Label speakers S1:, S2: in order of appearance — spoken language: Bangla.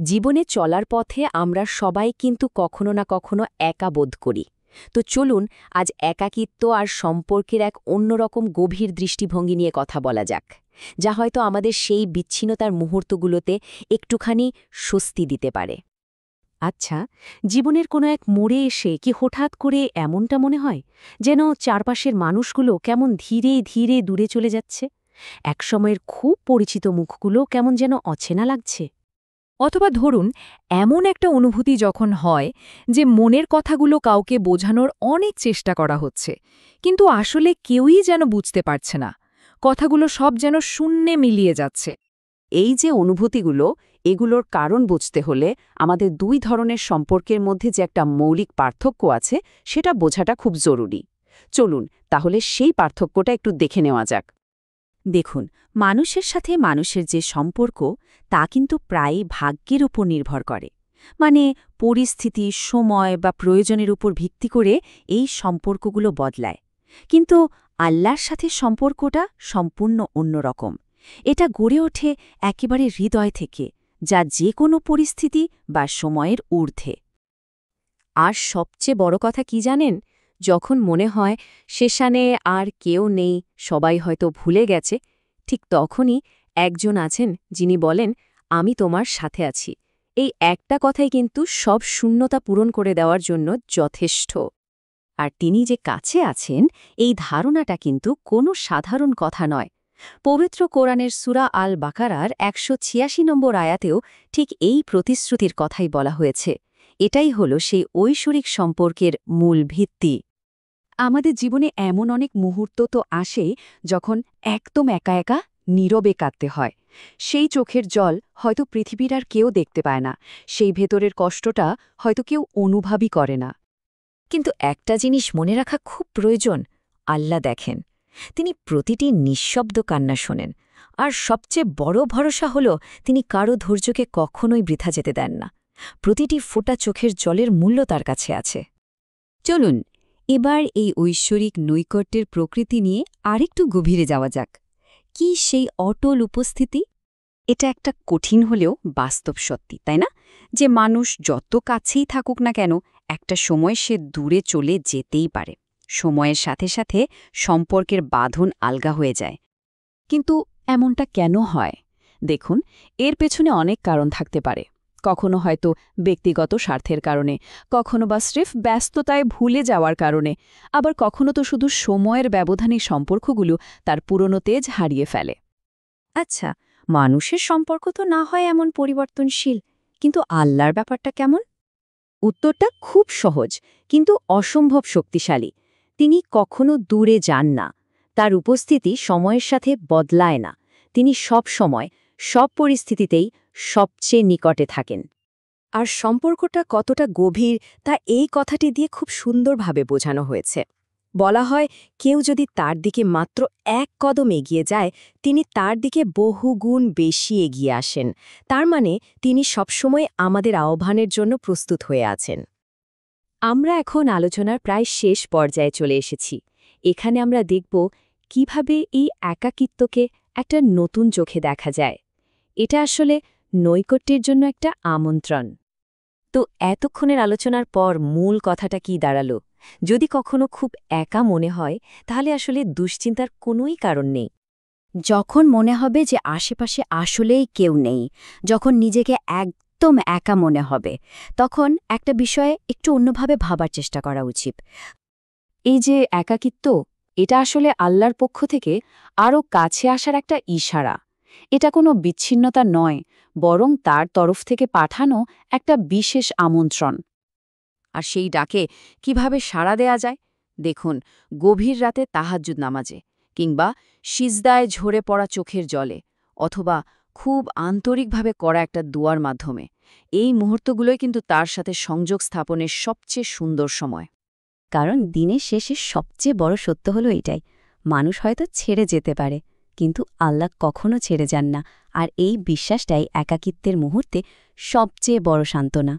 S1: জীবনে চলার পথে আমরা সবাই কিন্তু কখনো না কখনো একা বোধ করি। তো চলুন আজ একাকিত্ব আর সম্পর্কের এক অন্যরকম গভীর দৃষ্টিভঙ্গি নিয়ে কথা বলা যাক, যা হয়তো আমাদের সেই বিচ্ছিন্নতার মুহূর্তগুলোতে একটুখানি স্বস্তি দিতে পারে। আচ্ছা, জীবনের কোনো এক মোড়ে এসে কি হঠাৎ করে এমনটা মনে হয় যেন চারপাশের মানুষগুলো কেমন ধীরে ধীরে দূরে চলে যাচ্ছে? একসময়ের খুব পরিচিত মুখগুলো কেমন যেন অচেনা লাগছে।
S2: অথবা ধরুন, এমন একটা অনুভূতি যখন হয় যে মনের কথাগুলো কাউকে বোঝানোর অনেক চেষ্টা করা হচ্ছে, কিন্তু আসলে কেউই যেন বুঝতে পারছে না, কথাগুলো সব যেন শূন্যে মিলিয়ে যাচ্ছে।
S1: এই যে অনুভূতিগুলো, এগুলোর কারণ বুঝতে হলে আমাদের দুই ধরনের সম্পর্কের মধ্যে যে একটা মৌলিক পার্থক্য আছে সেটা বোঝাটা খুব জরুরি। চলুন তাহলে সেই পার্থক্যটা একটু দেখে নেওয়া যাক। দেখুন, মানুষের সাথে মানুষের যে সম্পর্ক তা কিন্তু প্রায়ই ভাগ্যের উপর নির্ভর করে। মানে পরিস্থিতি, সময় বা প্রয়োজনের উপর ভিত্তি করে এই সম্পর্কগুলো বদলায়। কিন্তু আল্লাহর সাথে সম্পর্কটা সম্পূর্ণ অন্যরকম। এটা গড়ে ওঠে একেবারে হৃদয় থেকে, যা যে কোনো পরিস্থিতি বা সময়ের ঊর্ধ্বে। আর সবচেয়ে বড় কথা কি জানেন? যখন মনে হয় সেখানে আর কেউ নেই, সবাই হয়তো ভুলে গেছে, ঠিক তখনই একজন আছেন যিনি বলেন, আমি তোমার সাথে আছি। এই একটা কথাই কিন্তু সব শূন্যতা পূরণ করে দেওয়ার জন্য যথেষ্ট। আর তিনি যে কাছে আছেন, এই ধারণাটা কিন্তু কোনো সাধারণ কথা নয়। পবিত্র কোরআনের সূরা আল বাকারার ১৮৬ নম্বর আয়াতেও ঠিক এই প্রতিশ্রুতির কথাই বলা হয়েছে। এটাই হলো সেই ঐশ্বরিক সম্পর্কের মূল ভিত্তি। আমাদের জীবনে এমন অনেক মুহূর্ত তো আসে যখন একদম একা একা নীরবে কাঁদতে হয়। সেই চোখের জল হয়তো পৃথিবীর আর কেউ দেখতে পায় না, সেই ভেতরের কষ্টটা হয়তো কেউ অনুভবই করে না। কিন্তু একটা জিনিস মনে রাখা খুব প্রয়োজন, আল্লাহ দেখেন। তিনি প্রতিটি নিঃশব্দ কান্না শোনেন। আর সবচেয়ে বড় ভরসা হল তিনি কারো ধৈর্যকে কখনোই বৃথা যেতে দেন না। প্রতিটি ফোঁটা চোখের জলের মূল্য তার কাছে আছে। চলুন এবার এই ঐশ্বরিক নৈকট্যের প্রকৃতি নিয়ে আরেকটু গভীরে যাওয়া যাক। কি সেই অটল উপস্থিতি? এটা একটা কঠিন হলেও বাস্তব সত্যি, তাই না? যে মানুষ যত কাছেই থাকুক না কেন, একটা সময় সে দূরে চলে যেতেই পারে। সময়ের সাথে সাথে সম্পর্কের বাঁধন আলগা হয়ে যায়। কিন্তু এমনটা কেন হয়? দেখুন, এর পেছনে অনেক কারণ থাকতে পারে। কখনো হয়তো ব্যক্তিগত স্বার্থের কারণে, কখনো বা স্রেফ ব্যস্ততায় ভুলে যাওয়ার কারণে, আবার কখনো তো শুধু সময়ের ব্যবধানে সম্পর্কগুলো তার পুরনো তেজ হারিয়ে ফেলে। আচ্ছা, মানুষের সম্পর্ক তো না হয় এমন পরিবর্তনশীল, কিন্তু আল্লাহর ব্যাপারটা কেমন? উত্তরটা খুব সহজ, কিন্তু অসম্ভব শক্তিশালী। তিনি কখনো দূরে যান না। তার উপস্থিতি সময়ের সাথে বদলায় না। তিনি সব সময়, সব পরিস্থিতিতেই সবচেয়ে নিকটে থাকেন। আর সম্পর্কটা কতটা গভীর তা এই কথাটি দিয়ে খুব সুন্দরভাবে বোঝানো হয়েছে। বলা হয়, কেউ যদি তার দিকে মাত্র এক কদম এগিয়ে যায়, তিনি তার দিকে বহুগুণ বেশি এগিয়ে আসেন। তার মানে তিনি সবসময় আমাদের আহ্বানের জন্য প্রস্তুত হয়ে আছেন। আমরা এখন আলোচনার প্রায় শেষ পর্যায়ে চলে এসেছি। এখানে আমরা দেখব কিভাবে এই একাকিত্বকে একটা নতুন চোখে দেখা যায়। এটা আসলে নৈকট্যের জন্য একটা আমন্ত্রণ। তো এতক্ষণের আলোচনার পর মূল কথাটা কি দাঁড়ালো? যদি কখনো খুব একা মনে হয়, তাহলে আসলে দুশ্চিন্তার কোনোই কারণ নেই। যখন মনে হবে যে আশেপাশে আসলেই কেউ নেই, যখন নিজেকে একদম একা মনে হবে, তখন একটা বিষয়ে একটু অন্যভাবে ভাবার চেষ্টা করা উচিত। এই যে একাকিত্ব, এটা আসলে আল্লাহর পক্ষ থেকে আরও কাছে আসার একটা ইশারা। এটা কোনো বিচ্ছিন্নতা নয়, বরং তার তরফ থেকে পাঠানো একটা বিশেষ আমন্ত্রণ। আর সেই ডাকে কিভাবে সাড়া দেয়া যায়? দেখুন, গভীর রাতে তাহাজ্জুদ নামাজে, কিংবা সিজদায় ঝরে পড়া চোখের জলে, অথবা খুব আন্তরিকভাবে করা একটা দুয়ার মাধ্যমে। এই মুহূর্তগুলোই কিন্তু তার সাথে সংযোগ স্থাপনের সবচেয়ে সুন্দর সময়। কারণ দিনের শেষে সবচেয়ে বড় সত্য হলো এটাই, মানুষ হয়তো ছেড়ে যেতে পারে, কিন্তু আল্লাহ কখনো ছেড়ে যান না। আর এই বিশ্বাসটাই একাকিত্বের মুহূর্তে সবচেয়ে বড় সান্ত্বনা।